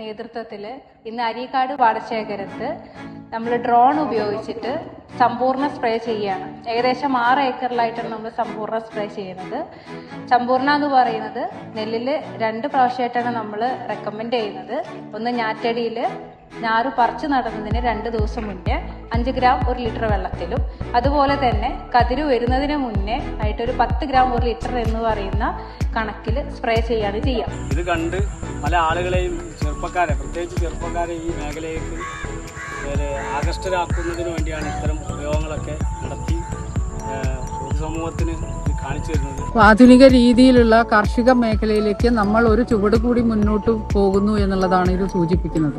നേതൃത്വത്തിൽ ഇന്ന് അരീക്കാട് പാടശേഖരത്ത് നമ്മൾ ഡ്രോൺ ഉപയോഗിച്ചിട്ട് സമ്പൂർണ്ണ സ്പ്രേ ചെയ്യുകയാണ്. ഏകദേശം 6 ഏക്കറിലായിട്ടാണ് നമ്മൾ സമ്പൂർണ്ണ സ്പ്രേ ചെയ്യുന്നത്. സമ്പൂർണ്ണ എന്ന് പറയുന്നത് നെല്ലിൽ 2 പ്രാവശ്യമായിട്ടാണ് നമ്മൾ റെക്കമെൻഡ് ചെയ്യുന്നത്. ഒന്ന് ഞാറ്റടിയിൽ ഞാറ് പറിച്ചു നടുന്നതിന് 2 ദിവസം മുന്നേ 5 ഗ്രാം 1 ലിറ്റർ വെള്ളത്തിലും, അതുപോലെ തന്നെ കതിര് വരുന്നതിന് മുന്നേ ആയിട്ടൊരു 10 ഗ്രാം 1 ലിറ്റർ എന്ന് പറയുന്ന കണക്കിൽ സ്പ്രേ ചെയ്യാണ് ചെയ്യാം. ഇത് കണ്ട് പല ആളുകളെയും പ്രത്യേകിച്ച് ചെറുപ്പക്കാരെ ഈ മേഖലയിലേക്ക് ആകർഷ്ടരാക്കുന്നതിന് വേണ്ടിയാണ് ഇത്തരം പ്രയോഗങ്ങളൊക്കെ നടത്തി പൊതുസമൂഹത്തിന് കാണിച്ചു തരുന്നത്. ആധുനിക രീതിയിലുള്ള കാർഷിക മേഖലയിലേക്ക് നമ്മൾ ഒരു ചുവട് കൂടി മുന്നോട്ട് പോകുന്നു എന്നുള്ളതാണ് ഇത് സൂചിപ്പിക്കുന്നത്.